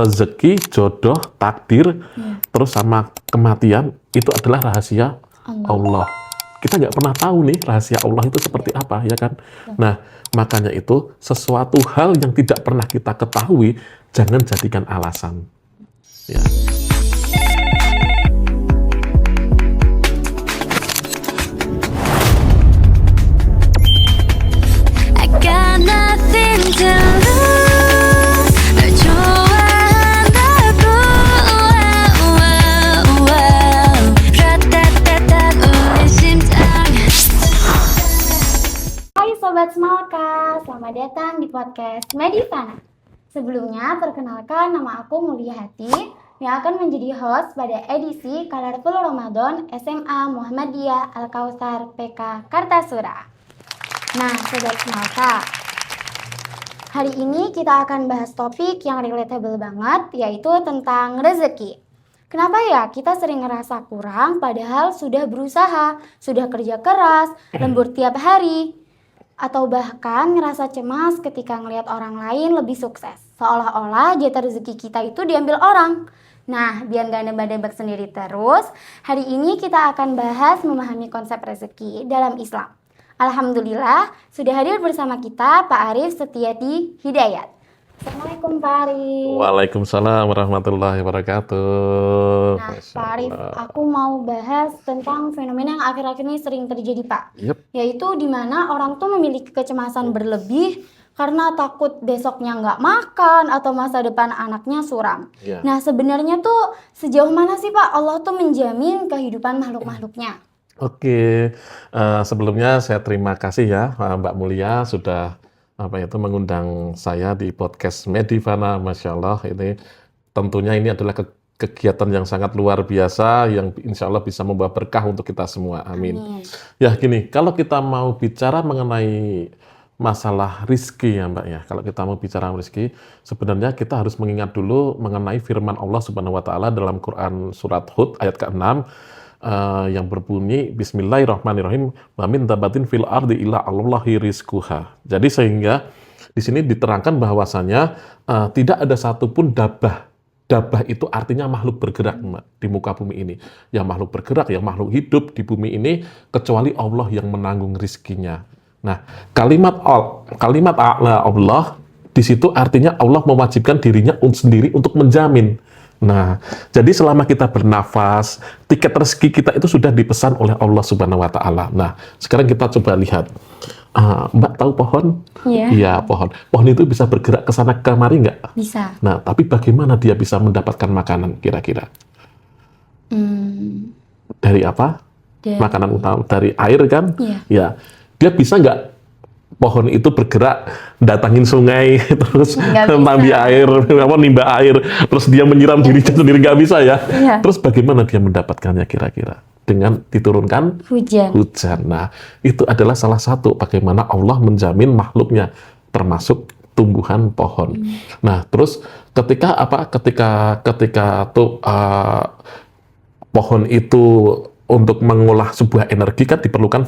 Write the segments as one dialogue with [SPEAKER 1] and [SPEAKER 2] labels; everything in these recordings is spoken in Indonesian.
[SPEAKER 1] rezeki, jodoh, takdir, terus sama kematian itu adalah rahasia Allah. Kita nggak pernah tahu nih rahasia Allah itu seperti apa, ya kan? Nah, makanya itu sesuatu hal yang tidak pernah kita ketahui, jangan jadikan alasan. Ya.
[SPEAKER 2] Sobat Semalka, selamat datang di podcast Medivana. Sebelumnya, perkenalkan nama aku Mulia Hati yang akan menjadi host pada edisi Colorful Ramadan SMA Muhammadiyah Al-Kautsar PK Kartasura. Nah, Sobat Semalka, hari ini kita akan bahas topik yang relatable banget, yaitu tentang rezeki. Kenapa ya kita sering ngerasa kurang padahal sudah berusaha, sudah kerja keras, lembur tiap hari, atau bahkan ngerasa cemas ketika ngelihat orang lain lebih sukses. Seolah-olah jatah rezeki kita itu diambil orang. Nah, biar gak nebak-nebak sendiri terus, hari ini kita akan bahas memahami konsep rezeki dalam Islam. Alhamdulillah, sudah hadir bersama kita Pak Arif Setiadi Hidayat. Assalamualaikum Pak Arif.
[SPEAKER 1] Waalaikumsalam warahmatullahi wabarakatuh.
[SPEAKER 2] Nah, Pak Arif, aku mau bahas tentang fenomena yang akhir-akhir ini sering terjadi, Pak. Yaitu di mana orang tuh memiliki kecemasan berlebih karena takut besoknya nggak makan atau masa depan anaknya suram. Nah, sebenarnya tuh sejauh mana sih Pak Allah tuh menjamin kehidupan makhluk-makhluknya?
[SPEAKER 1] Oke, sebelumnya saya terima kasih ya Mbak Mulia sudah mengundang saya di podcast Medivana. Masya Allah, ini tentunya ini adalah kegiatan yang sangat luar biasa yang insya Allah bisa membawa berkah untuk kita semua. Amin. Ya gini, kalau kita mau bicara mengenai masalah rizki ya Mbak ya, kalau kita mau bicara rizki, sebenarnya kita harus mengingat dulu mengenai firman Allah Subhanahu Wa Taala dalam Quran surat Hud ayat ke-6 yang berbunyi Bismillahirrahmanirrahim wa min dabatin fil ardi illa Allahi rizquha. Jadi sehingga di sini diterangkan bahwasanya tidak ada satupun dabah. Dabah itu artinya makhluk bergerak di muka bumi ini. Yang makhluk bergerak, yang makhluk hidup di bumi ini kecuali Allah yang menanggung rizkinya. Nah, kalimat Allah di situ artinya Allah mewajibkan dirinya sendiri untuk menjamin. Nah, jadi selama kita bernafas, tiket rezeki kita itu sudah dipesan oleh Allah Subhanahu Wa Taala. Nah, sekarang kita coba lihat, Mbak tahu pohon? Iya, pohon. Pohon itu bisa bergerak ke sana kemari nggak?
[SPEAKER 2] Bisa.
[SPEAKER 1] Nah, tapi bagaimana dia bisa mendapatkan makanan kira-kira? Dari apa? Makanan utama dari air kan? Ya, dia bisa nggak? Pohon itu bergerak, datangin sungai, terus nambah air, nimba air, terus dia menyiram dirinya sendiri, nggak bisa ya. Terus bagaimana dia mendapatkannya kira-kira? Dengan diturunkan hujan. Nah, itu adalah salah satu bagaimana Allah menjamin makhluknya, termasuk tumbuhan pohon. Nah, terus ketika pohon itu untuk mengolah sebuah energi kan diperlukan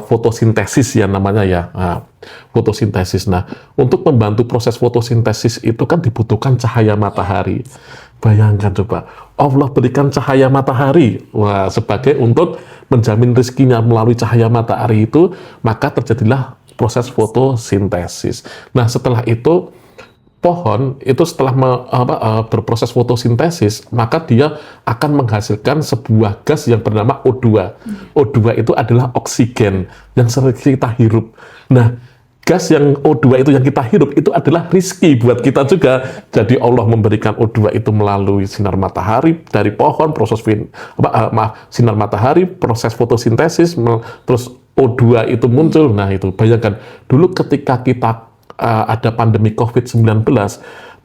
[SPEAKER 1] fotosintesis ya namanya ya, fotosintesis. Nah, untuk membantu proses fotosintesis itu kan dibutuhkan cahaya matahari. Bayangkan coba, Allah berikan cahaya matahari, sebagai untuk menjamin rezekinya melalui cahaya matahari itu, maka terjadilah proses fotosintesis. Nah, setelah itu pohon itu setelah berproses fotosintesis, maka dia akan menghasilkan sebuah gas yang bernama O2. O2 itu adalah oksigen yang sering kita hirup. Nah, gas yang O2 itu yang kita hirup itu adalah rizki buat kita juga. Jadi Allah memberikan O2 itu melalui sinar matahari dari pohon, sinar matahari, proses fotosintesis, terus O2 itu muncul. Nah, itu bayangkan dulu ketika kita ada pandemi COVID-19,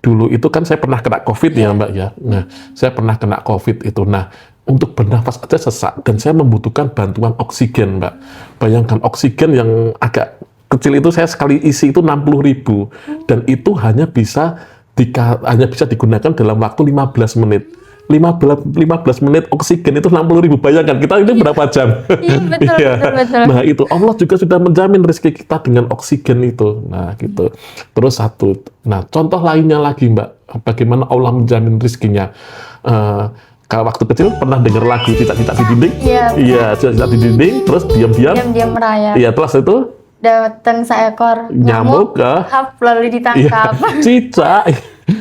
[SPEAKER 1] dulu itu kan saya pernah kena COVID ya Mbak ya. Nah, saya pernah kena COVID itu. Nah, untuk bernafas aja sesak dan saya membutuhkan bantuan oksigen Mbak. Bayangkan oksigen yang agak kecil itu saya sekali isi itu 60.000 dan itu hanya bisa digunakan dalam waktu 15 menit. 15 menit oksigen itu 60.000. Bayangkan kita ini berapa jam?
[SPEAKER 2] Iya, betul,
[SPEAKER 1] Iya.
[SPEAKER 2] betul.
[SPEAKER 1] Nah itu Allah juga sudah menjamin rezeki kita dengan oksigen itu. Nah gitu. Terus satu. Nah contoh lainnya lagi Mbak, bagaimana Allah menjamin rezekinya. Kalau waktu kecil pernah dengar lagu cicak-cicak di dinding?
[SPEAKER 2] Iya.
[SPEAKER 1] Iya, cicak-cicak di dinding. Terus diam-diam.
[SPEAKER 2] Diam-diam merayap.
[SPEAKER 1] Iya, terus itu
[SPEAKER 2] Datang seekor
[SPEAKER 1] nyamuk
[SPEAKER 2] hap lalu ditangkap.
[SPEAKER 1] Iya,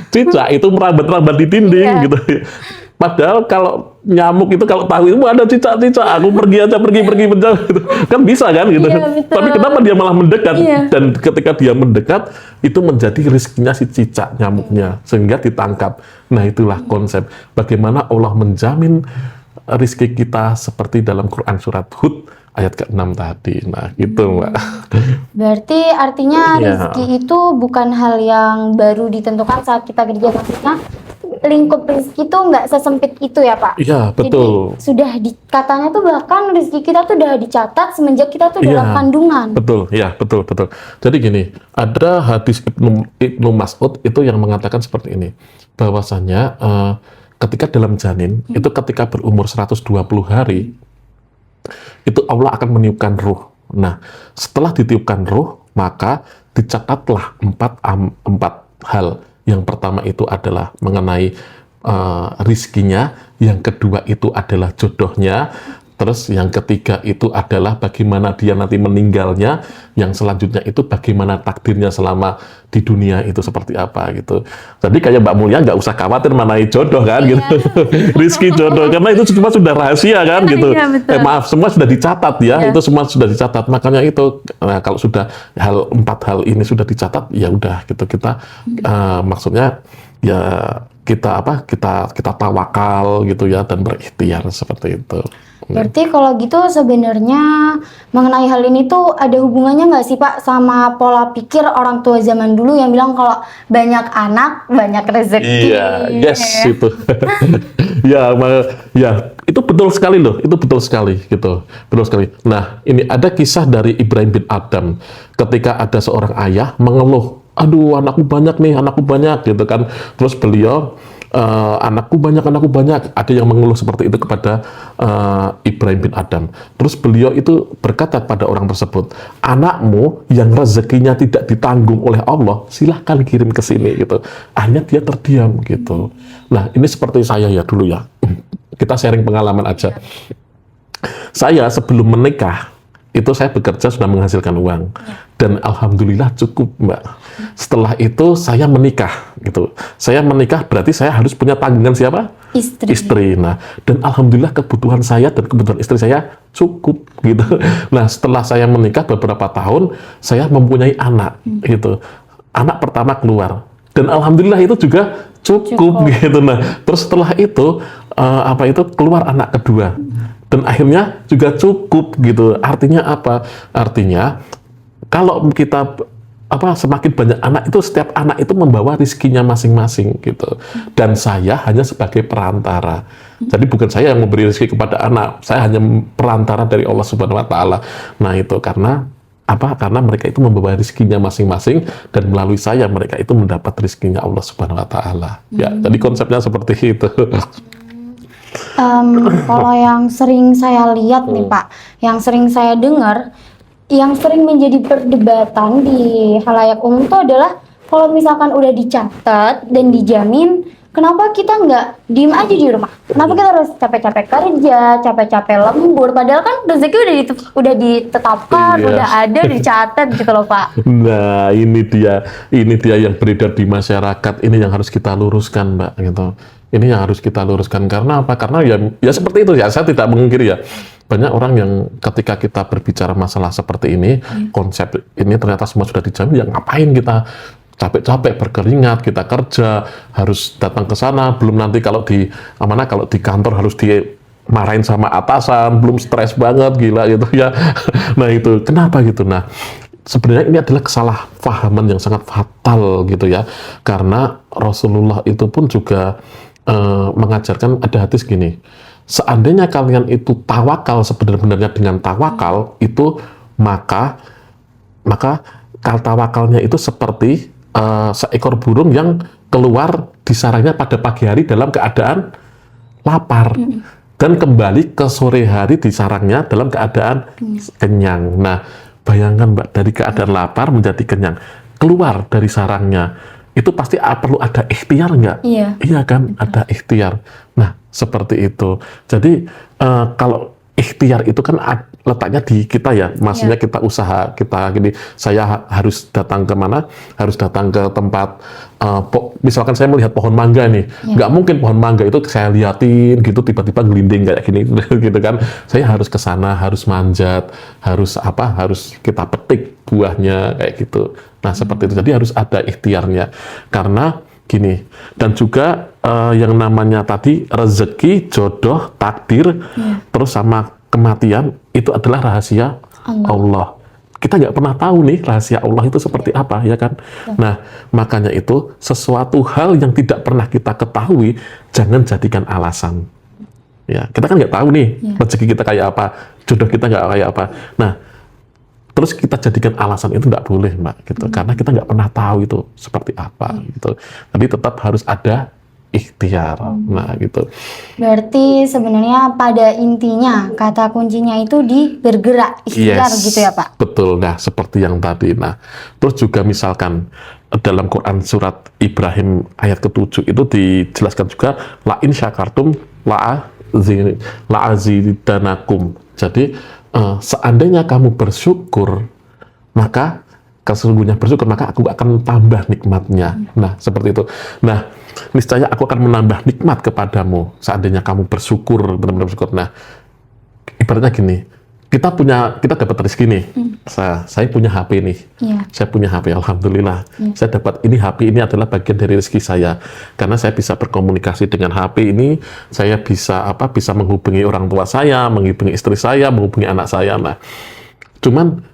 [SPEAKER 1] cicak itu merambat-rambat di dinding
[SPEAKER 2] Iya.
[SPEAKER 1] gitu. Padahal kalau nyamuk itu kalau tahu itu ada cicak, aku pergi aja pergi menjauh gitu. Kan bisa kan gitu.
[SPEAKER 2] Iya, betul.
[SPEAKER 1] Tapi kenapa dia malah mendekat?
[SPEAKER 2] Iya.
[SPEAKER 1] Dan ketika dia mendekat itu menjadi rezekinya si cicak nyamuknya sehingga ditangkap. Nah, itulah konsep bagaimana Allah menjamin rezeki kita seperti dalam Quran surat Hud ayat ke-6 tadi. Nah, gitu, Mbak.
[SPEAKER 2] Berarti artinya
[SPEAKER 1] Iya.
[SPEAKER 2] rezeki itu bukan hal yang baru ditentukan saat kita kerja, maksudnya lingkup rezeki itu nggak sesempit itu ya Pak?
[SPEAKER 1] Iya, betul.
[SPEAKER 2] Jadi sudah katanya tuh bahkan rezeki kita tuh udah dicatat semenjak kita tuh dalam
[SPEAKER 1] Iya,
[SPEAKER 2] kandungan.
[SPEAKER 1] betul, ya, betul. Jadi gini, ada hadis Ibnu Mas'ud itu yang mengatakan seperti ini, bahwasanya ketika dalam janin, itu ketika berumur 120 hari, itu Allah akan meniupkan ruh. Nah, setelah ditiupkan ruh, maka dicatatlah empat hal. Yang pertama itu adalah mengenai rizkinya, yang kedua itu adalah jodohnya, terus yang ketiga itu adalah bagaimana dia nanti meninggalnya, yang selanjutnya itu bagaimana takdirnya selama di dunia itu seperti apa gitu. Jadi kayak Mbak Mulia nggak usah khawatir mengenai jodoh kan gitu, rizki jodoh, karena itu semua sudah rahasia kan gitu.
[SPEAKER 2] Iya, betul.
[SPEAKER 1] Maaf, semua sudah dicatat ya,
[SPEAKER 2] Iya.
[SPEAKER 1] itu semua sudah dicatat. Makanya itu kalau sudah empat hal ini sudah dicatat, ya udah gitu kita maksudnya ya kita tawakal gitu ya dan berikhtiar seperti itu.
[SPEAKER 2] Berarti kalau gitu sebenarnya mengenai hal ini tuh ada hubungannya nggak sih Pak sama pola pikir orang tua zaman dulu yang bilang kalau banyak anak banyak rezeki?
[SPEAKER 1] Iya, yes
[SPEAKER 2] Ya.
[SPEAKER 1] itu. Ya, itu betul sekali loh, itu betul sekali gitu, betul sekali. Nah, ini ada kisah dari Ibrahim bin Adham ketika ada seorang ayah mengeluh, aduh anakku banyak gitu kan. Terus beliau anakku banyak. Ada yang mengeluh seperti itu kepada Ibrahim bin Adham. Terus beliau itu berkata pada orang tersebut, anakmu yang rezekinya tidak ditanggung oleh Allah, silahkan kirim ke sini gitu. Akhirnya dia terdiam gitu. Nah, ini seperti saya ya dulu ya. Kita sharing pengalaman aja. Saya sebelum menikah itu saya bekerja sudah menghasilkan uang dan alhamdulillah cukup Mbak. Setelah itu saya menikah gitu. Saya menikah berarti saya harus punya tanggungan siapa? Istri. Nah, dan alhamdulillah kebutuhan saya dan kebutuhan istri saya cukup gitu. Nah, setelah saya menikah beberapa tahun saya mempunyai anak gitu. Anak pertama keluar dan alhamdulillah itu juga cukup gitu. Nah, terus setelah itu keluar anak kedua. Dan akhirnya juga cukup gitu. Artinya apa? Artinya kalau kita semakin banyak anak itu setiap anak itu membawa rizkinya masing-masing gitu. Dan saya hanya sebagai perantara. Jadi bukan saya yang memberi rezeki kepada anak, saya hanya perantara dari Allah Subhanahu wa taala. Nah, itu karena karena mereka itu membawa rizkinya masing-masing dan melalui saya mereka itu mendapat rizkinya Allah Subhanahu wa taala. Ya, jadi konsepnya seperti itu.
[SPEAKER 2] Kalau yang sering saya lihat nih Pak, yang sering saya dengar, yang sering menjadi perdebatan di halayak umum itu adalah kalau misalkan udah dicatat dan dijamin, kenapa kita nggak diem aja di rumah? Kenapa kita harus capek-capek kerja, capek-capek lembur? Padahal kan rezeki udah ditetapkan,
[SPEAKER 1] Iya.
[SPEAKER 2] udah ada, dicatat gitu loh Pak.
[SPEAKER 1] Nah, ini dia yang beredar di masyarakat. Ini yang harus kita luruskan, Mbak. Gitu. Ini yang harus kita luruskan karena apa? Karena ya seperti itu ya. Saya tidak mengingkiri ya. Banyak orang yang ketika kita berbicara masalah seperti ini, konsep ini ternyata semua sudah dijamin. Ya ngapain kita capek-capek berkeringat, kita kerja harus datang ke sana. Belum nanti kalau di kantor harus dimarahin sama atasan, belum stres banget, gila gitu ya. Nah itu kenapa gitu? Nah, sebenarnya ini adalah kesalahpahaman yang sangat fatal gitu ya, karena Rasulullah itu pun juga mengajarkan, ada hadis gini, seandainya kalian itu tawakal sebenar-benarnya dengan tawakal itu maka tawakalnya itu seperti seekor burung yang keluar di sarangnya pada pagi hari dalam keadaan lapar. Dan kembali ke sore hari di sarangnya dalam keadaan kenyang. Nah, bayangkan Mbak, dari keadaan lapar menjadi kenyang, keluar dari sarangnya, itu pasti perlu ada ikhtiar nggak?
[SPEAKER 2] Iya.
[SPEAKER 1] Iya kan, ada ikhtiar. Nah, seperti itu. Jadi, kalau ikhtiar itu kan letaknya di kita ya, maksudnya kita usaha, kita gini, saya harus datang ke mana? Harus datang ke tempat, misalkan saya melihat pohon mangga nih, nggak mungkin pohon mangga itu saya liatin gitu tiba-tiba gelinding kayak gini gitu kan. Saya harus ke sana, harus manjat, harus harus kita petik buahnya kayak gitu. Nah, seperti itu. Jadi harus ada ikhtiarnya. Karena gini, dan juga yang namanya tadi rezeki, jodoh, takdir, terus sama kematian itu adalah rahasia Allah. Kita nggak pernah tahu nih rahasia Allah itu seperti apa, ya kan? Nah, makanya itu sesuatu hal yang tidak pernah kita ketahui jangan jadikan alasan. Ya, kita kan nggak tahu nih rezeki kita kayak apa, jodoh kita nggak kayak apa. Nah, terus kita jadikan alasan itu nggak boleh, Mbak, gitu. Karena kita nggak pernah tahu itu seperti apa, gitu. Jadi tetap harus ada ikhtiar. Nah, gitu.
[SPEAKER 2] Berarti sebenarnya pada intinya kata kuncinya itu di bergerak, ikhtiar gitu ya Pak?
[SPEAKER 1] Betul. Nah, seperti yang tadi. Nah, terus juga misalkan dalam Quran surat Ibrahim ayat ke-7 itu dijelaskan juga la in syakartum la'azidanakum. Jadi seandainya kamu bersyukur, maka sesungguhnya bersyukur, maka aku akan tambah nikmatnya. Nah, seperti itu. Nah, niscaya aku akan menambah nikmat kepadamu seandainya kamu bersyukur, benar-benar bersyukur. Nah, ibaratnya gini, kita dapat rezeki nih. Saya punya HP nih. Saya punya HP, alhamdulillah. Saya dapat HP ini adalah bagian dari rezeki saya. Karena saya bisa berkomunikasi dengan HP ini, saya bisa bisa menghubungi orang tua saya, menghubungi istri saya, menghubungi anak saya. Nah, cuman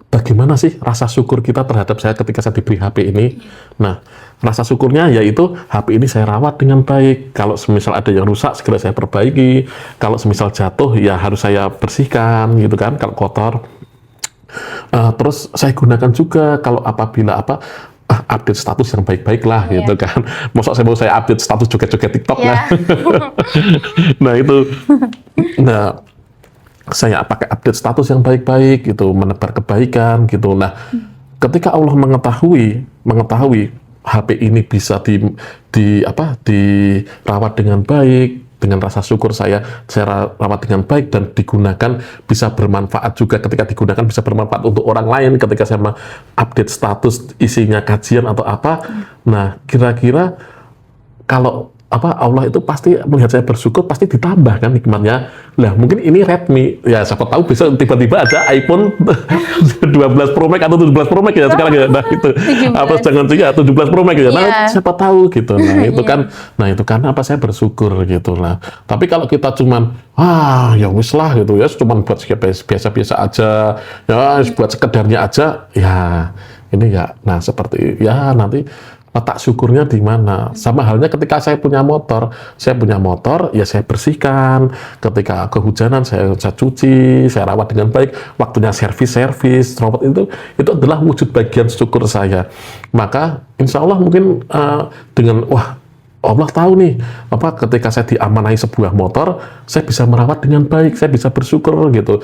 [SPEAKER 1] bagaimana sih rasa syukur kita terhadap saya ketika saya diberi HP ini? Nah, rasa syukurnya yaitu HP ini saya rawat dengan baik. Kalau semisal ada yang rusak, segera saya perbaiki. Kalau semisal jatuh, ya harus saya bersihkan, gitu kan, kalau kotor. Terus saya gunakan juga kalau apabila update status yang baik-baik lah, gitu kan. Masa saya update status joget-joget TikTok, nah itu. Nah, saya pakai update status yang baik-baik gitu, menebar kebaikan gitu. Nah, ketika Allah mengetahui HP ini bisa dirawat dengan baik, dengan rasa syukur saya rawat dengan baik dan digunakan bisa bermanfaat juga, ketika digunakan bisa bermanfaat untuk orang lain, ketika saya update status isinya kajian atau apa. Nah, kira-kira kalau Allah itu pasti melihat saya bersyukur, pasti ditambah kan nikmatnya. Lah, mungkin ini Redmi, ya siapa tahu besok tiba-tiba ada iPhone 12 Pro Max atau 17 Pro Max ya sekarang ya. Nah, itu jangan 17 Pro Max ya. Nah, siapa tahu gitu. Nah, itu kan karena saya bersyukur gitu lah. Tapi kalau kita cuman ya wis lah gitu ya, cuman buat biasa-biasa aja, ya buat sekedarnya aja, ya ini ya. Nah, seperti ya nanti letak syukurnya di mana? Sama halnya ketika saya punya motor, ya saya bersihkan. Ketika kehujanan saya cuci, saya rawat dengan baik. Waktunya servis, rawat itu adalah wujud bagian syukur saya. Maka insya Allah mungkin dengan Allah tahu nih ketika saya diamanai sebuah motor, saya bisa merawat dengan baik, saya bisa bersyukur gitu.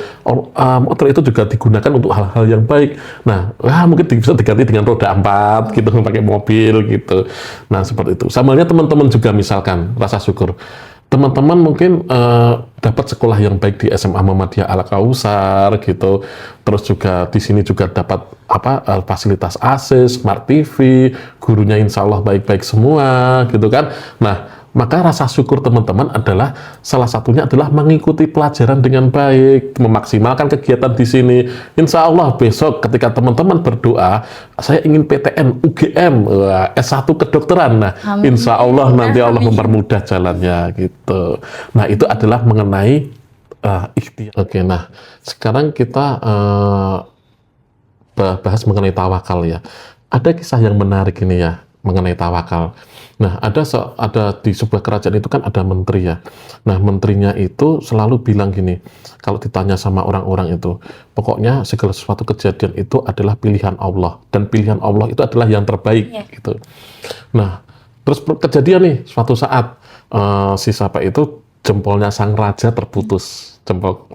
[SPEAKER 1] Motor itu juga digunakan untuk hal-hal yang baik. Nah, mungkin bisa diganti dengan roda 4 gitu, pakai mobil gitu. Nah, seperti itu. Sama halnya teman-teman juga misalkan rasa syukur. Teman-teman mungkin dapat sekolah yang baik di SMA Muhammadiyah Al Kausar gitu. Terus juga di sini juga dapat fasilitas AC, Smart TV, gurunya insya Allah baik-baik semua gitu kan. Nah, maka rasa syukur teman-teman adalah salah satunya adalah mengikuti pelajaran dengan baik, memaksimalkan kegiatan di sini. Insya Allah besok ketika teman-teman berdoa, saya ingin PTN, UGM, S1 kedokteran. Nah, insya Allah nanti Allah mempermudah jalannya gitu. Nah, itu adalah mengenai ikhtiar. Oke, nah sekarang kita bahas mengenai tawakal ya. Ada kisah yang menarik ini ya mengenai tawakal. Nah, ada di sebuah kerajaan itu kan ada menteri ya. Nah, menterinya itu selalu bilang gini, kalau ditanya sama orang-orang itu, pokoknya segala sesuatu kejadian itu adalah pilihan Allah, dan pilihan Allah itu adalah yang terbaik gitu. Nah, Terus kejadian nih suatu saat si siapa itu jempolnya sang raja terputus,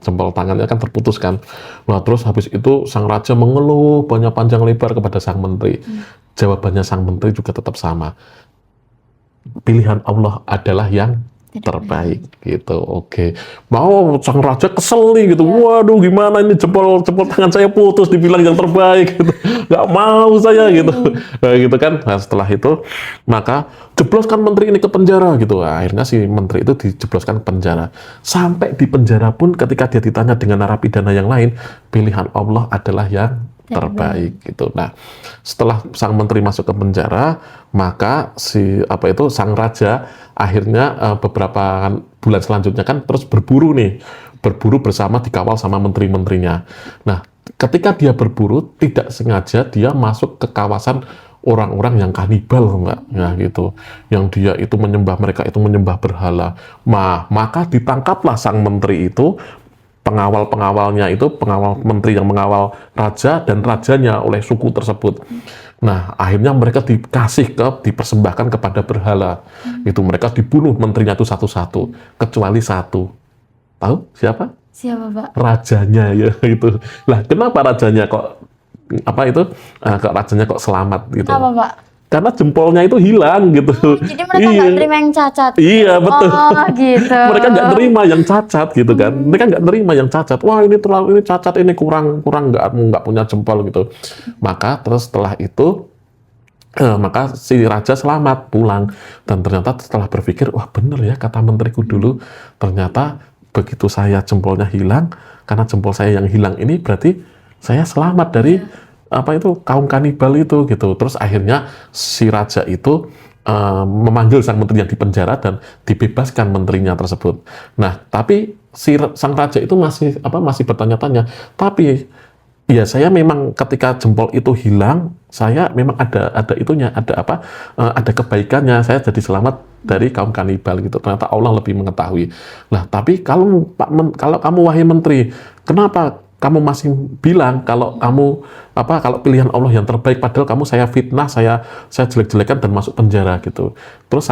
[SPEAKER 1] jempol tangannya kan terputus kan. Nah terus habis itu sang raja mengeluh banyak panjang lebar kepada sang menteri. Jawabannya sang menteri juga tetap sama. Pilihan Allah adalah yang terbaik gitu. Oke. Mau sang raja kesel nih gitu. Waduh gimana ini jempol tangan saya putus dibilang yang terbaik gitu. Nggak mau saya gitu. Nah, gitu kan. Nah, setelah itu maka jebloskan menteri ini ke penjara gitu. Nah, akhirnya si menteri itu dijebloskan ke penjara. Sampai di penjara pun ketika dia ditanya dengan narapidana yang lain, pilihan Allah adalah yang terbaik gitu. Nah, setelah sang menteri masuk ke penjara, maka sang raja akhirnya beberapa bulan selanjutnya kan terus berburu bersama dikawal sama menteri-menterinya. Nah, ketika dia berburu tidak sengaja dia masuk ke kawasan orang-orang yang kanibal, Mbak, ya gitu. Yang dia itu mereka itu menyembah berhala. Maka ditangkaplah sang menteri itu, pengawal-pengawalnya itu, pengawal menteri yang mengawal raja dan rajanya oleh suku tersebut. Nah, akhirnya mereka dipersembahkan kepada berhala. Itu mereka dibunuh menterinya itu satu-satu, kecuali satu. Tahu siapa?
[SPEAKER 2] Siapa, Pak?
[SPEAKER 1] Rajanya ya itu. Lah, kenapa rajanya kok rajanya kok selamat gitu?
[SPEAKER 2] Apa, Pak?
[SPEAKER 1] Karena jempolnya itu hilang gitu.
[SPEAKER 2] Jadi mereka nggak terima yang cacat.
[SPEAKER 1] Iya betul.
[SPEAKER 2] Oh gitu.
[SPEAKER 1] Mereka nggak terima yang cacat gitu kan. Mereka nggak terima yang cacat. Wah ini cacat, ini kurang nggak punya jempol gitu. Maka terus setelah itu maka si raja selamat pulang, dan ternyata setelah berpikir, wah bener ya kata menteriku dulu, ternyata begitu saya jempolnya hilang, karena jempol saya yang hilang ini berarti saya selamat dari kaum kanibal itu gitu. Terus akhirnya si raja itu memanggil sang menteri yang di penjara dan dibebaskan menterinya tersebut. Nah, tapi sang raja itu masih bertanya-tanya. Tapi ya saya memang ketika jempol itu hilang, saya memang ada kebaikannya. Saya jadi selamat dari kaum kanibal gitu. Ternyata Allah lebih mengetahui. Nah, tapi kalau kamu wahai menteri, kenapa kamu masih bilang kalau pilihan Allah yang terbaik, padahal kamu saya fitnah, saya jelek-jelekan dan masuk penjara gitu. Terus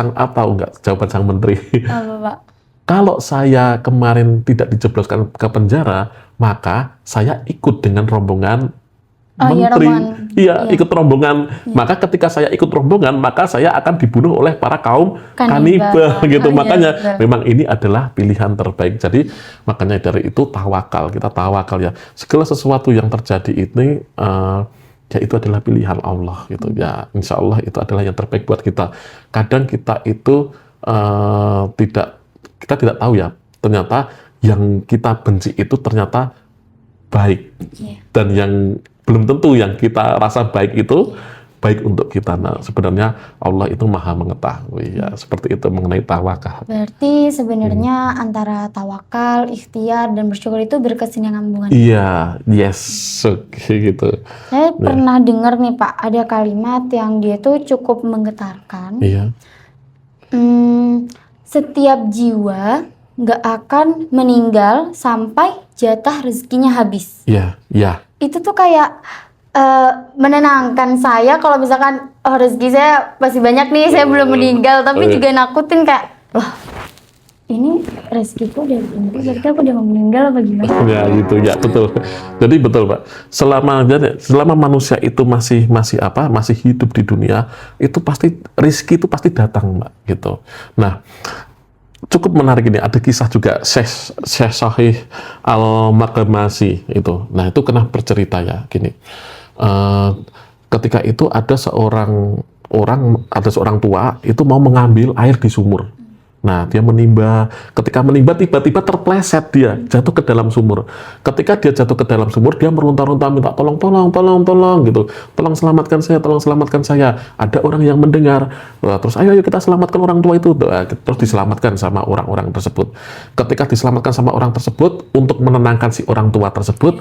[SPEAKER 1] jawaban sang menteri.
[SPEAKER 2] Apa, Pak?
[SPEAKER 1] Kalau saya kemarin tidak dijebloskan ke penjara, maka saya ikut dengan rombongan menteri. Iya, ikut rombongan. Maka ketika saya ikut rombongan, maka saya akan dibunuh oleh para kaum kanibal gitu. Makanya memang ini adalah pilihan terbaik. Jadi makanya dari itu kita tawakal ya. Segala sesuatu yang terjadi ini ya itu adalah pilihan Allah gitu ya. Insya Allah itu adalah yang terbaik buat kita. Kadang kita itu kita tidak tahu ya, ternyata yang kita benci itu ternyata baik, dan yang belum tentu yang kita rasa baik itu baik untuk kita. Nah, sebenarnya Allah itu maha mengetahui ya, seperti itu mengenai tawakal.
[SPEAKER 2] Berarti sebenarnya antara tawakal, ikhtiar, dan bersyukur itu berkesinambungan.
[SPEAKER 1] Iya, yes, gitu.
[SPEAKER 2] Saya pernah dengar nih Pak, ada kalimat yang dia tuh cukup menggetarkan.
[SPEAKER 1] Iya.
[SPEAKER 2] Setiap jiwa nggak akan meninggal sampai jatah rezekinya habis.
[SPEAKER 1] Iya, iya.
[SPEAKER 2] Itu tuh kayak menenangkan saya kalau misalkan rezeki saya masih banyak nih, saya belum meninggal, tapi juga nakutin kayak, loh ini rezekiku udah berhenti, berarti aku udah mau meninggal apa gimana?
[SPEAKER 1] Ya gitu ya, betul. Jadi betul Pak. Selama manusia itu masih hidup di dunia, itu pasti rezeki itu pasti datang, Mbak, gitu. Nah, cukup menarik ini, ada kisah juga Syekh Sahih Al-Maghmasi itu. Nah, itu pernah bercerita ya gini. Ketika itu ada seorang tua itu mau mengambil air di sumur. Nah, dia ketika menimba tiba-tiba terpleset, dia jatuh ke dalam sumur. Ketika dia jatuh ke dalam sumur, dia meronta-ronta minta tolong gitu. Tolong selamatkan saya. Ada orang yang mendengar. Terus ayo kita selamatkan orang tua itu. Terus diselamatkan sama orang-orang tersebut. Ketika diselamatkan sama orang tersebut, untuk menenangkan si orang tua tersebut,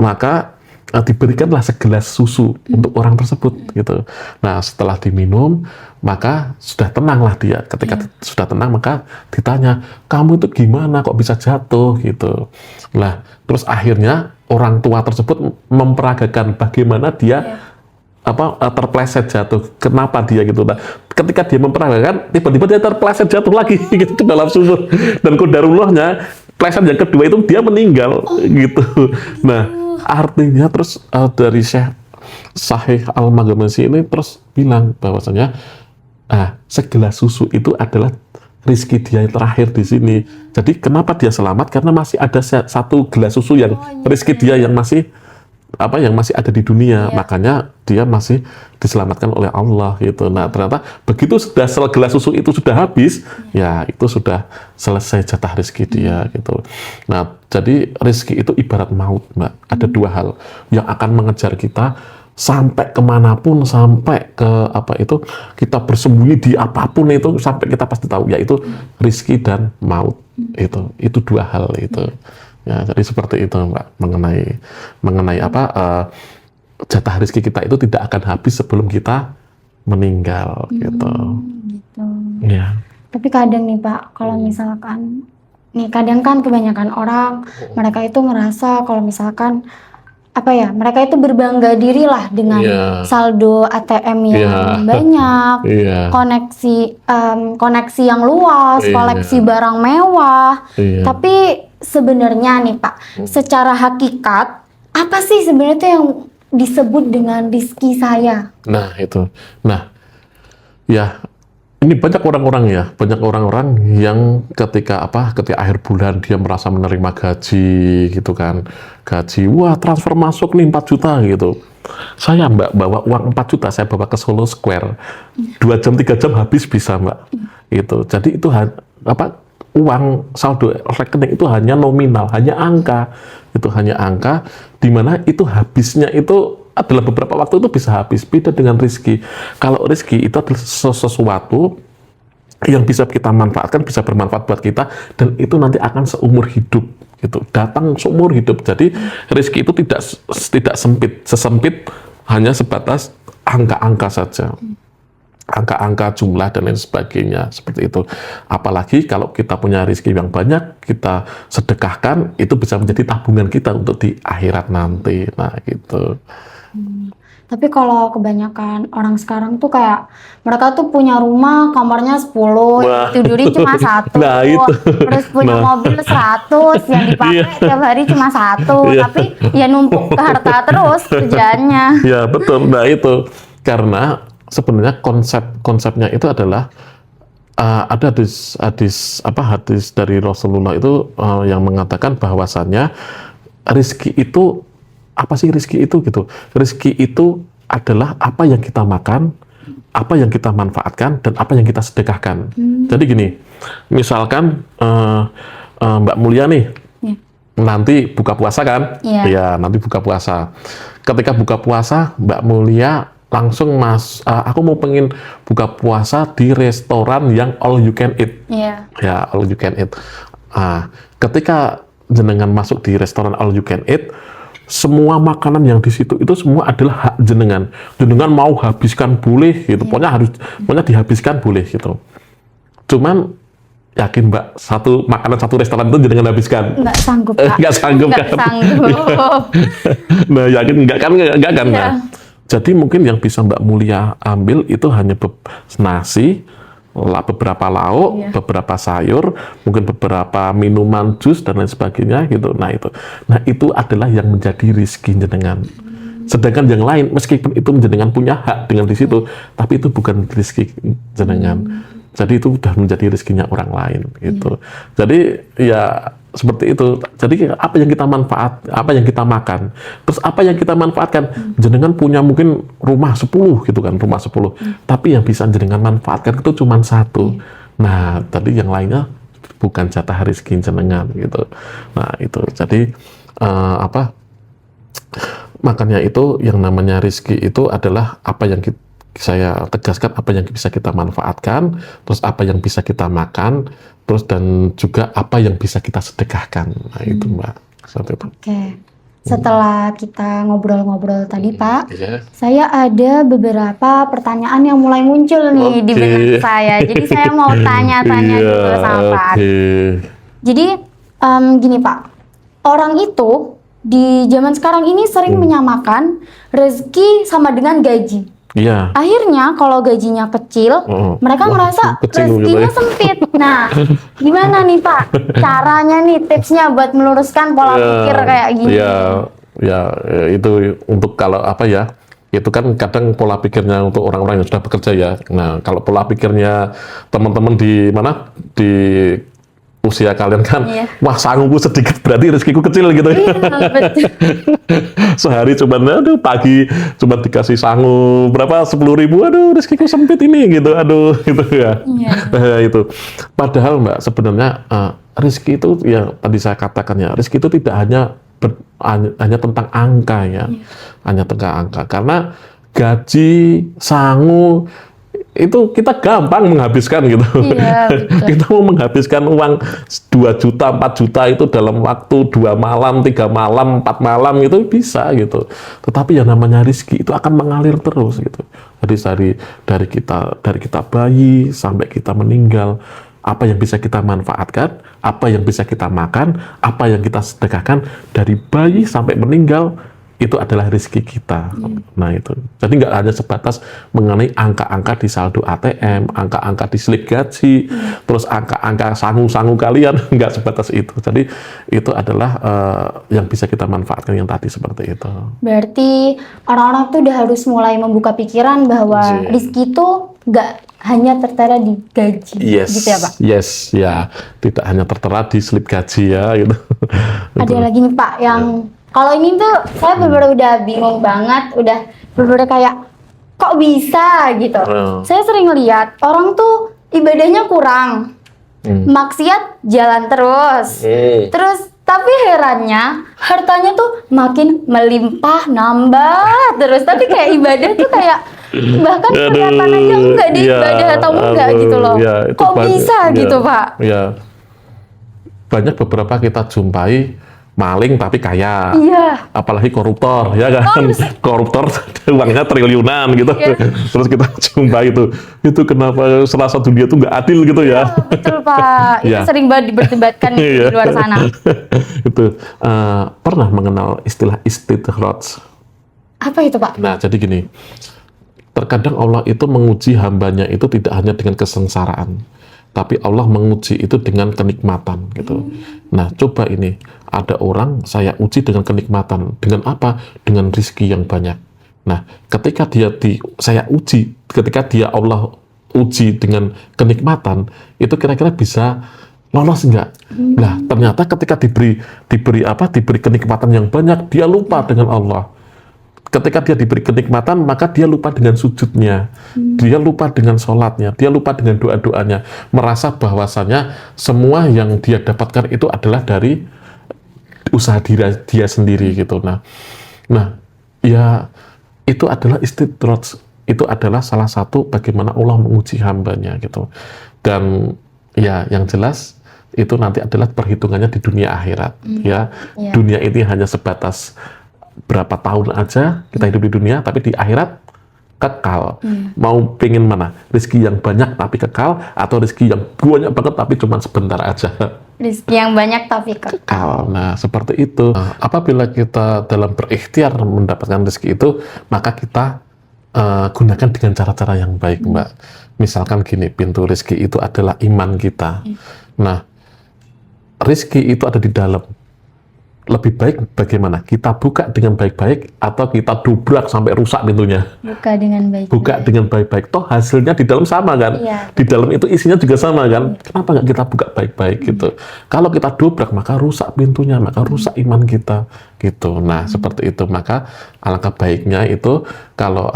[SPEAKER 1] maka diberikanlah segelas susu untuk orang tersebut gitu. Nah, setelah diminum, maka sudah tenanglah dia. Ketika sudah tenang, maka ditanya, kamu itu gimana kok bisa jatuh gitu. Nah, terus akhirnya orang tua tersebut memperagakan bagaimana dia terpleset jatuh. Kenapa dia gitu? Nah, ketika dia memperagakan, tiba-tiba dia terpleset jatuh lagi gitu ke dalam sumur. Dan qadarullahnya, pleset yang kedua itu dia meninggal gitu. Nah, artinya terus dari Syekh Sahih Al-Maghamasi ini terus bilang bahwasanya segelas susu itu adalah rizki dia yang terakhir di sini. Jadi kenapa dia selamat? Karena masih ada satu gelas susu yang rizki dia yang masih ada di dunia. Makanya dia masih diselamatkan oleh Allah gitu. Nah, ternyata begitu sudah gelas susu itu sudah habis, ya itu sudah selesai jatah rizki dia gitu. Nah, jadi rizki itu ibarat maut, Mbak. Ada dua hal yang akan mengejar kita sampai kemanapun, sampai ke kita bersembunyi di apapun itu, sampai kita pasti tahu, yaitu rizki dan maut. Itu dua hal itu. Ya, jadi seperti itu, Mbak, mengenai jatah rizki kita itu tidak akan habis sebelum kita meninggal gitu. Ya.
[SPEAKER 2] Tapi kadang nih Pak, kalau misalkan kadang kan kebanyakan orang mereka itu ngerasa kalau misalkan mereka itu berbangga diri lah dengan saldo ATM yang banyak, koneksi yang luas, koleksi barang mewah. Tapi sebenarnya nih Pak, secara hakikat apa sih sebenarnya yang disebut dengan rizki saya?
[SPEAKER 1] Nah itu, ini banyak orang-orang yang ketika akhir bulan dia merasa menerima gaji gitu kan, wah transfer masuk nih 4 juta gitu. Saya Mbak bawa uang 4 juta, saya bawa ke Solo Square, 2 jam 3 jam habis bisa Mbak. Itu jadi itu uang saldo rekening itu hanya nominal, hanya angka, di mana itu habisnya itu adalah beberapa waktu itu bisa habis. Beda dengan rizki. Kalau rizki itu adalah sesuatu yang bisa kita manfaatkan, bisa bermanfaat buat kita, dan itu nanti akan seumur hidup gitu, datang seumur hidup. Jadi rizki itu tidak sesempit hanya sebatas angka-angka saja, angka-angka jumlah dan lain sebagainya, seperti itu. Apalagi kalau kita punya rizki yang banyak, kita sedekahkan, itu bisa menjadi tabungan kita untuk di akhirat nanti. Nah gitu.
[SPEAKER 2] Tapi kalau kebanyakan orang sekarang tuh kayak mereka tuh punya rumah kamarnya 10, tidurnya cuma 1, terus punya mobil 100 yang dipakai tiap hari cuma 1, tapi ya numpuk ke harta terus kerjaannya.
[SPEAKER 1] Ya betul. Nah itu karena sebenarnya konsepnya itu adalah ada hadis dari Rasulullah itu yang mengatakan bahwasannya rizki itu apa sih rizki itu gitu? Rizki itu adalah apa yang kita makan, apa yang kita manfaatkan, dan apa yang kita sedekahkan. Jadi gini, misalkan Mbak Mulia nih, nanti buka puasa kan? Ya, nanti buka puasa. Ketika buka puasa, Mbak Mulia langsung aku pengen buka puasa di restoran yang all you can eat. Ya, all you can eat. Ketika jenengan masuk di restoran all you can eat, semua makanan yang di situ itu semua adalah hak jenengan. Jenengan mau habiskan boleh gitu. Pokoknya dihabiskan boleh gitu. Cuman yakin Mbak, makanan satu restoran itu jenengan habiskan?
[SPEAKER 2] Nggak sanggup, Pak.
[SPEAKER 1] Nggak sanggup kan? Nah, yakin nggak kan? Nah, jadi mungkin yang bisa Mbak Mulia ambil itu hanya nasi, beberapa lauk, beberapa sayur, mungkin beberapa minuman, jus dan lain sebagainya gitu. Nah itu adalah yang menjadi rizki jenengan. Sedangkan yang lain, meskipun itu jenengan punya hak dengan di situ, tapi itu bukan rizki jenengan. Jadi itu sudah menjadi rezekinya orang lain gitu. Jadi ya seperti itu. Jadi apa yang kita apa yang kita makan, terus apa yang kita manfaatkan. Jenengan punya mungkin rumah 10 gitu kan, rumah 10. Tapi yang bisa jenengan manfaatkan itu cuma 1. Nah, tadi yang lainnya bukan jatah rezeki jenengan gitu. Nah, itu. Jadi makanya itu yang namanya rezeki itu adalah apa yang saya tegaskan, apa yang bisa kita manfaatkan, terus apa yang bisa kita makan, terus dan juga apa yang bisa kita sedekahkan. Nah itu Mbak.
[SPEAKER 2] Oke. Setelah kita ngobrol-ngobrol tadi Pak, saya ada beberapa pertanyaan yang mulai muncul nih di benak saya. Jadi saya mau tanya-tanya dulu sama Pak. Jadi gini Pak, orang itu di zaman sekarang ini sering menyamakan rezeki sama dengan gaji.
[SPEAKER 1] Iya.
[SPEAKER 2] Akhirnya kalau gajinya kecil, mereka ngerasa
[SPEAKER 1] kecil gitu
[SPEAKER 2] rezekinya
[SPEAKER 1] ya.
[SPEAKER 2] sempit. Nah, gimana nih Pak? Caranya nih, tipsnya buat meluruskan pola pikir kayak gini.
[SPEAKER 1] Ya, itu untuk kalau apa ya? Itu kan kadang pola pikirnya untuk orang-orang yang sudah bekerja ya. Nah, kalau pola pikirnya teman-teman di mana di usia kalian kan, wah sanggupku sedikit berarti rezekiku kecil gitu.
[SPEAKER 2] Iya, betul.
[SPEAKER 1] Sehari cuman, aduh pagi cuma dikasih sangu berapa 10.000, aduh rezekiku sempit ini gitu, aduh gitu ya. Itu. Padahal Mbak sebenarnya rezeki itu ya tadi saya katakan ya, rezeki itu tidak hanya tentang angka ya, hanya tentang angka. Karena gaji, sangu itu kita gampang menghabiskan gitu.
[SPEAKER 2] Iya, betul.
[SPEAKER 1] Kita mau menghabiskan uang 2 juta, 4 juta itu dalam waktu 2 malam, 3 malam, 4 malam itu bisa gitu. Tetapi yang namanya rezeki itu akan mengalir terus gitu. Jadi dari kita bayi sampai kita meninggal, apa yang bisa kita manfaatkan, apa yang bisa kita makan, apa yang kita sedekahkan dari bayi sampai meninggal, itu adalah rezeki kita. Nah itu. Jadi nggak hanya sebatas mengenai angka-angka di saldo ATM, angka-angka di slip gaji, terus angka-angka sangu-sangu kalian, nggak sebatas itu. Jadi itu adalah yang bisa kita manfaatkan yang tadi seperti itu.
[SPEAKER 2] Berarti orang-orang tuh udah harus mulai membuka pikiran bahwa rezeki itu nggak hanya tertera di gaji, gitu ya Pak?
[SPEAKER 1] Yes, ya. Tidak hanya tertera di slip gaji ya, gitu.
[SPEAKER 2] Ada lagi nih Pak yang kalau ini tuh saya bener-bener udah bingung banget, udah bener-bener kayak kok bisa gitu. Saya sering lihat orang tuh ibadahnya kurang, maksiat jalan terus, tapi herannya hartanya tuh makin melimpah nambah terus, tapi kayak ibadah tuh kayak bahkan kelihatan aja enggak deh ibadah atau enggak gitu loh. Kok bisa gitu Pak?
[SPEAKER 1] Ya, banyak beberapa kita jumpai maling tapi kaya, apalagi koruptor ya kan, koruptor uangnya triliunan gitu, terus kita jumpa itu kenapa selasa dunia itu nggak adil gitu ya.
[SPEAKER 2] Betul Pak, itu sering banget diperdebatkan di luar sana.
[SPEAKER 1] Itu pernah mengenal istilah istidroj?
[SPEAKER 2] Apa itu Pak?
[SPEAKER 1] Nah jadi gini, terkadang Allah itu menguji hambanya itu tidak hanya dengan kesengsaraan, tapi Allah menguji itu dengan kenikmatan gitu. Nah coba ini, ada orang saya uji dengan kenikmatan, dengan apa? Dengan rizki yang banyak. Nah ketika saya uji, ketika Allah uji dengan kenikmatan, itu kira-kira bisa lolos enggak? Nah ternyata ketika diberi kenikmatan yang banyak, dia lupa dengan Allah. Ketika dia diberi kenikmatan, maka dia lupa dengan sujudnya, dia lupa dengan sholatnya, dia lupa dengan doa-doanya, merasa bahwasanya semua yang dia dapatkan itu adalah dari usaha dia sendiri gitu. Nah, ya itu adalah istidroj, itu adalah salah satu bagaimana Allah menguji hambanya gitu. Dan ya yang jelas itu nanti adalah perhitungannya di dunia akhirat ya. Dunia ini hanya sebatas berapa tahun aja kita hidup di dunia, tapi di akhirat kekal. Mau pengen mana? Rezeki yang banyak tapi kekal, atau rezeki yang banyak banget tapi cuma sebentar aja?
[SPEAKER 2] Rezeki yang banyak tapi kekal.
[SPEAKER 1] Nah seperti itu. Apabila kita dalam berikhtiar mendapatkan rezeki itu, maka kita gunakan dengan cara-cara yang baik, Mbak. Misalkan gini, pintu rezeki itu adalah iman kita. Nah rezeki itu ada di dalam. Lebih baik bagaimana? Kita buka dengan baik-baik atau kita dobrak sampai rusak pintunya?
[SPEAKER 2] Buka dengan baik-baik.
[SPEAKER 1] Buka dengan baik-baik. Toh hasilnya di dalam sama kan? Di dalam itu isinya juga sama kan? Kenapa nggak kita buka baik-baik gitu? Kalau kita dobrak maka rusak pintunya, maka rusak iman kita gitu. Nah seperti itu. Maka alangkah baiknya itu kalau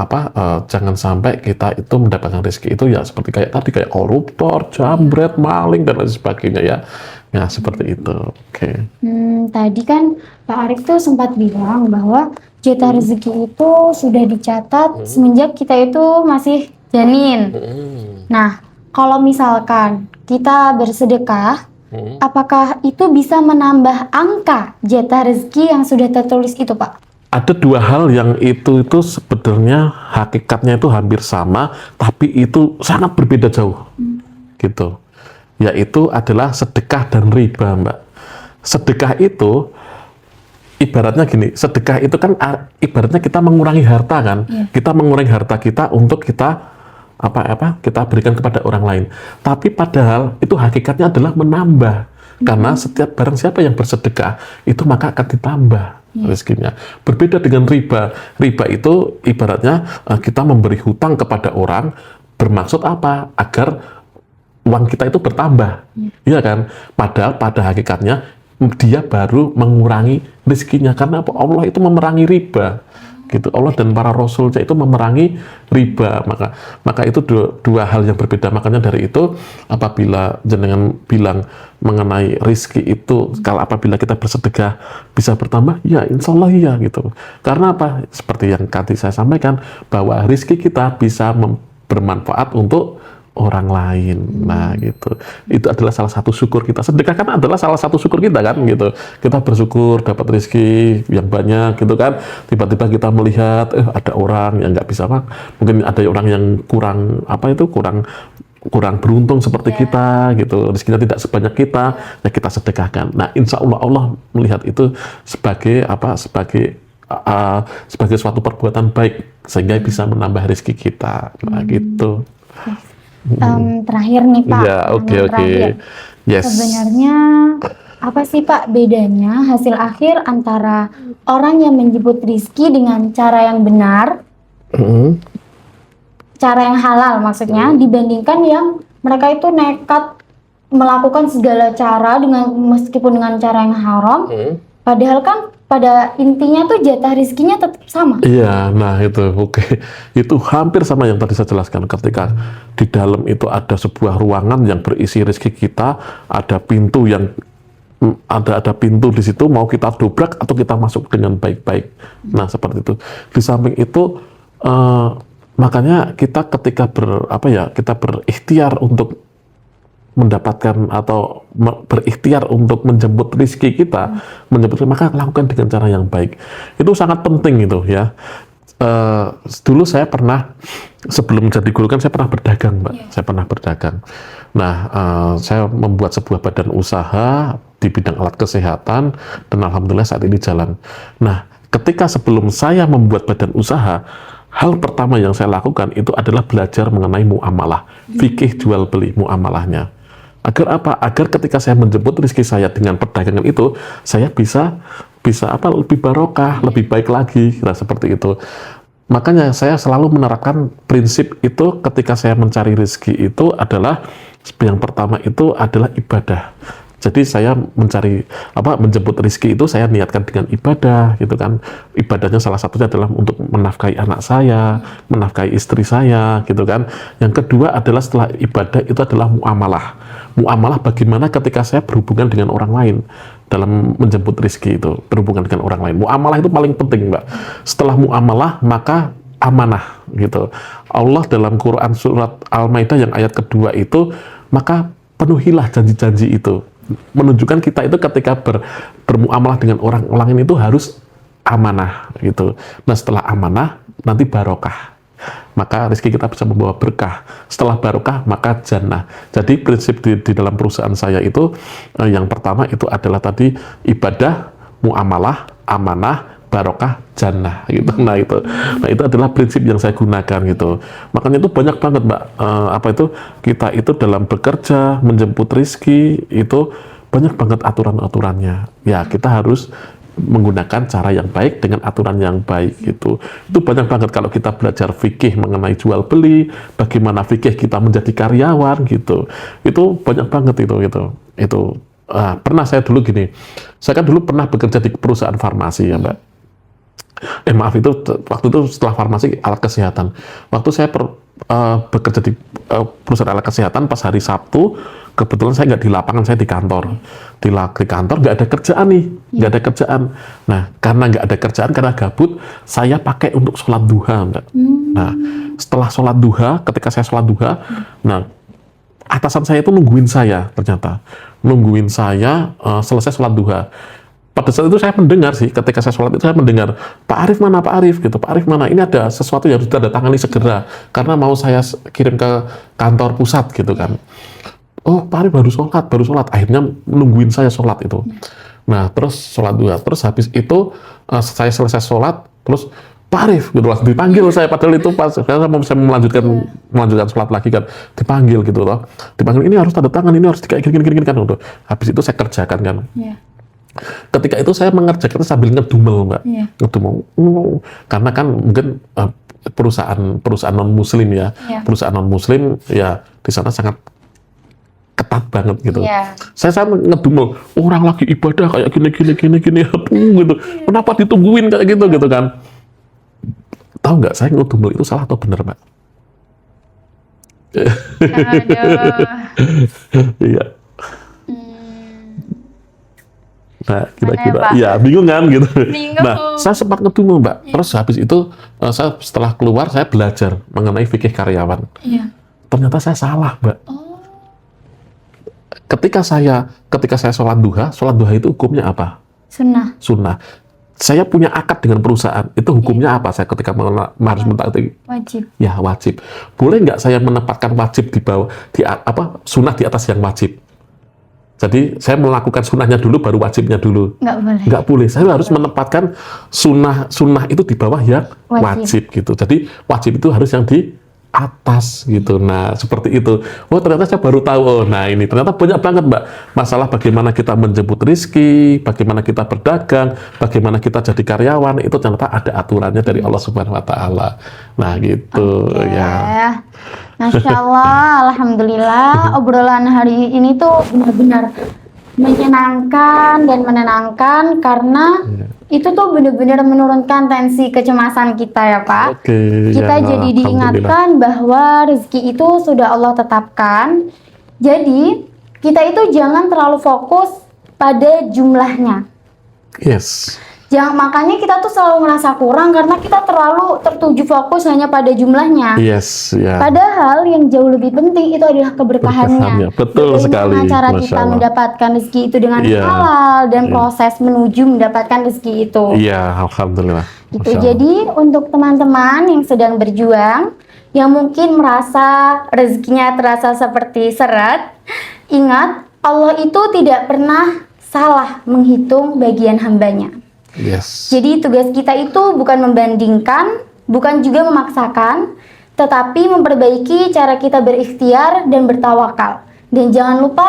[SPEAKER 1] jangan sampai kita itu mendapatkan rezeki itu ya seperti kayak koruptor, jambret, maling dan lain sebagainya ya. Ya seperti itu. Oke.
[SPEAKER 2] Tadi kan Pak Arif tuh sempat bilang bahwa jatah rezeki itu sudah dicatat semenjak kita itu masih janin. Nah, kalau misalkan kita bersedekah, apakah itu bisa menambah angka jatah rezeki yang sudah tertulis itu, Pak?
[SPEAKER 1] Ada dua hal yang itu sebenarnya hakikatnya itu hampir sama, tapi itu sangat berbeda jauh. Gitu. Yaitu adalah sedekah dan riba, Mbak. Sedekah itu ibaratnya gini, sedekah itu kan ibaratnya kita mengurangi harta kan, kita mengurangi harta kita untuk kita kita berikan kepada orang lain. Tapi padahal itu hakikatnya adalah menambah, karena setiap barang siapa yang bersedekah itu maka akan ditambah rezekinya. Berbeda dengan riba. Riba itu ibaratnya kita memberi hutang kepada orang bermaksud apa? Agar uang kita itu bertambah, iya kan? Padahal pada hakikatnya dia baru mengurangi rezekinya, karena apa? Allah itu memerangi riba. Gitu. Allah dan para rasulnya itu memerangi riba, maka itu dua hal yang berbeda. Makanya dari itu apabila jenengan bilang mengenai rizki itu, kalau apabila kita bersedekah bisa bertambah, ya insya Allah iya gitu. Karena apa? Seperti yang tadi saya sampaikan, bahwa rizki kita bisa bermanfaat untuk orang lain. Nah gitu, itu adalah salah satu syukur kita. Sedekah kan adalah salah satu syukur kita kan gitu. Kita bersyukur dapat rezeki yang banyak gitu kan. Tiba-tiba kita melihat ada orang yang nggak bisa mungkin ada orang yang kurang kurang beruntung seperti kita gitu, rezekinya tidak sebanyak kita, ya kita sedekahkan. Nah insya Allah Allah melihat itu sebagai sebagai suatu perbuatan baik sehingga bisa menambah rezeki kita. Nah gitu.
[SPEAKER 2] Terakhir nih Pak,
[SPEAKER 1] Ya, oke. Yes.
[SPEAKER 2] sebenarnya apa sih Pak bedanya hasil akhir antara orang yang menjemput rizki dengan cara yang benar, cara yang halal maksudnya, dibandingkan yang mereka itu nekat melakukan segala cara meskipun dengan cara yang haram, padahal kan pada intinya tuh jatah rizkinya tetap sama.
[SPEAKER 1] Iya, nah itu oke. Itu hampir sama yang tadi saya jelaskan. Ketika di dalam itu ada sebuah ruangan yang berisi rezeki kita, ada pintu yang ada pintu di situ, mau kita dobrak atau kita masuk dengan baik-baik. Nah seperti itu. Di samping itu makanya kita ketika kita berikhtiar untuk mendapatkan atau berikhtiar untuk menjemput rezeki kita, maka lakukan dengan cara yang baik. Itu sangat penting itu ya. Dulu saya pernah, sebelum jadi guru kan saya pernah berdagang, Mbak. Saya pernah berdagang. Nah, saya membuat sebuah badan usaha di bidang alat kesehatan dan alhamdulillah saat ini jalan. Nah, ketika sebelum saya membuat badan usaha, hal pertama yang saya lakukan itu adalah belajar mengenai muamalah, fikih jual beli muamalahnya. Agar apa? Agar ketika saya menjemput rezeki saya dengan perdagangan itu, saya bisa lebih barokah, lebih baik lagi, nah seperti itu. Makanya saya selalu menerapkan prinsip itu ketika saya mencari rezeki itu adalah yang pertama itu adalah ibadah. Jadi saya menjemput rezeki itu saya niatkan dengan ibadah gitu kan. Ibadahnya salah satunya adalah untuk menafkahi anak saya, menafkahi istri saya gitu kan. Yang kedua adalah setelah ibadah itu adalah muamalah. Muamalah bagaimana ketika saya berhubungan dengan orang lain dalam menjemput rezeki itu, berhubungan dengan orang lain. Muamalah itu paling penting, Mbak. Setelah muamalah maka amanah gitu. Allah dalam Quran surat Al-Maidah yang ayat kedua itu, maka penuhilah janji-janji itu. Menunjukkan kita itu ketika bermuamalah dengan orang lain itu harus amanah gitu. Nah setelah amanah nanti barokah, maka rezeki kita bisa membawa berkah. Setelah barokah maka jannah. Jadi prinsip di dalam perusahaan saya itu yang pertama itu adalah tadi ibadah, muamalah, amanah, barokah, jannah gitu. Nah itu adalah prinsip yang saya gunakan gitu. Makanya itu banyak banget, Mbak, kita itu dalam bekerja menjemput rezeki itu banyak banget aturan-aturannya. Ya kita harus menggunakan cara yang baik dengan aturan yang baik gitu. Itu banyak banget kalau kita belajar fikih mengenai jual beli, bagaimana fikih kita menjadi karyawan gitu. Itu banyak banget itu. Pernah saya dulu gini. Saya kan dulu pernah bekerja di perusahaan farmasi ya, Mbak. Waktu itu setelah farmasi alat kesehatan. Waktu saya bekerja di perusahaan alat kesehatan pas hari Sabtu, kebetulan saya nggak di lapangan, saya di kantor. Di kantor nggak ada kerjaan nih, nggak ada kerjaan. Nah, karena nggak ada kerjaan, karena gabut, saya pakai untuk sholat duha, Mbak. Nah, setelah sholat duha, ketika saya sholat duha, nah atasan saya itu nungguin saya ternyata, selesai sholat duha. Pada saat itu saya mendengar sih, ketika saya sholat itu saya mendengar, Pak Arif mana, Pak Arif gitu, Pak Arif mana, ini ada sesuatu yang harus ditandatangani segera, karena mau saya kirim ke kantor pusat gitu kan. Oh Pak Arif baru sholat, akhirnya nungguin saya sholat itu. Nah, terus sholat duha. Terus habis itu saya selesai sholat, terus Pak Arif, gitu langsung dipanggil saya. Padahal itu pas saya mau melanjutkan sholat lagi kan, dipanggil gitu loh. Dipanggil, ini harus tanda tangan, ini harus kayak gini kan. Udah. Habis itu saya kerjakan kan.
[SPEAKER 2] Iya.
[SPEAKER 1] Ketika itu saya mengerjakan sambil ngedumel, Mbak.
[SPEAKER 2] Iya.
[SPEAKER 1] Ngedumel. Karena kan mungkin perusahaan non muslim ya.
[SPEAKER 2] Iya.
[SPEAKER 1] Perusahaan non muslim ya di sana sangat ketat banget gitu.
[SPEAKER 2] Iya.
[SPEAKER 1] Saya ngedumel, orang lagi ibadah kayak gini, aduh gitu. Kenapa ditungguin kayak gitu kan? Tahu nggak, saya ngedumel itu salah atau benar, Mbak?
[SPEAKER 2] Aduh.
[SPEAKER 1] Iya. Nah, kira-kira,
[SPEAKER 2] Pak?
[SPEAKER 1] ya bingung kan gitu.
[SPEAKER 2] Bingung.
[SPEAKER 1] Nah, saya sempat ngedumel, Mbak. Terus habis itu saya setelah keluar saya belajar mengenai fikih karyawan.
[SPEAKER 2] Iya.
[SPEAKER 1] Ternyata saya salah, Mbak.
[SPEAKER 2] Oh.
[SPEAKER 1] Ketika saya sholat duha itu hukumnya apa? Sunnah. Saya punya akad dengan perusahaan, itu hukumnya apa? Saya ketika harus mentaati,
[SPEAKER 2] Wajib.
[SPEAKER 1] ya wajib. Boleh nggak saya menempatkan wajib di bawah, sunnah di atas yang wajib? Jadi saya melakukan sunnahnya dulu, baru wajibnya dulu.
[SPEAKER 2] Nggak boleh.
[SPEAKER 1] Nggak boleh. Saya harus menempatkan sunnah itu di bawah yang wajib gitu. Jadi wajib itu harus yang di atas gitu. Nah, seperti itu. Oh, ternyata saya baru tahu. Oh, nah ini ternyata banyak banget, Mbak. Masalah bagaimana kita menjemput rizki, bagaimana kita berdagang, bagaimana kita jadi karyawan, itu ternyata ada aturannya dari Allah Subhanahu wa taala. Nah, gitu ya.
[SPEAKER 2] Masya Allah, alhamdulillah obrolan hari ini tuh benar-benar menyenangkan dan menenangkan karena itu tuh benar-benar menurunkan tensi kecemasan kita ya Pak. Kita
[SPEAKER 1] ya,
[SPEAKER 2] jadi diingatkan bahwa rezeki itu sudah Allah tetapkan. Jadi kita itu jangan terlalu fokus pada jumlahnya.
[SPEAKER 1] Yes.
[SPEAKER 2] Makanya kita tuh selalu merasa kurang karena kita terlalu tertuju fokus hanya pada jumlahnya.
[SPEAKER 1] Yes, ya.
[SPEAKER 2] Padahal yang jauh lebih penting itu adalah keberkahannya.
[SPEAKER 1] Betul sekali.
[SPEAKER 2] Bagaimana cara kita mendapatkan rezeki itu dengan halal dan proses menuju mendapatkan rezeki itu.
[SPEAKER 1] Iya, alhamdulillah.
[SPEAKER 2] Itu jadi untuk teman-teman yang sedang berjuang, yang mungkin merasa rezekinya terasa seperti seret, ingat Allah itu tidak pernah salah menghitung bagian hambanya.
[SPEAKER 1] Yes.
[SPEAKER 2] Jadi tugas kita itu bukan membandingkan, bukan juga memaksakan, tetapi memperbaiki cara kita berikhtiar dan bertawakal. Dan jangan lupa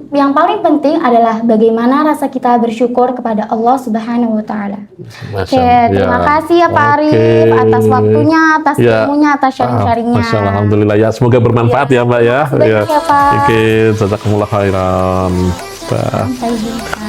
[SPEAKER 2] yang paling penting adalah bagaimana rasa kita bersyukur kepada Allah Subhanahu wa taala. Oke, terima kasih ya Pak Arif atas waktunya, atas ilmunya, atas sharing-sharingnya.
[SPEAKER 1] Masya Allah, alhamdulillah ya. Semoga bermanfaat ya Mbak ya.
[SPEAKER 2] Ya Pak.
[SPEAKER 1] Oke, jazakumullah khairan.
[SPEAKER 2] Sampai jumpa.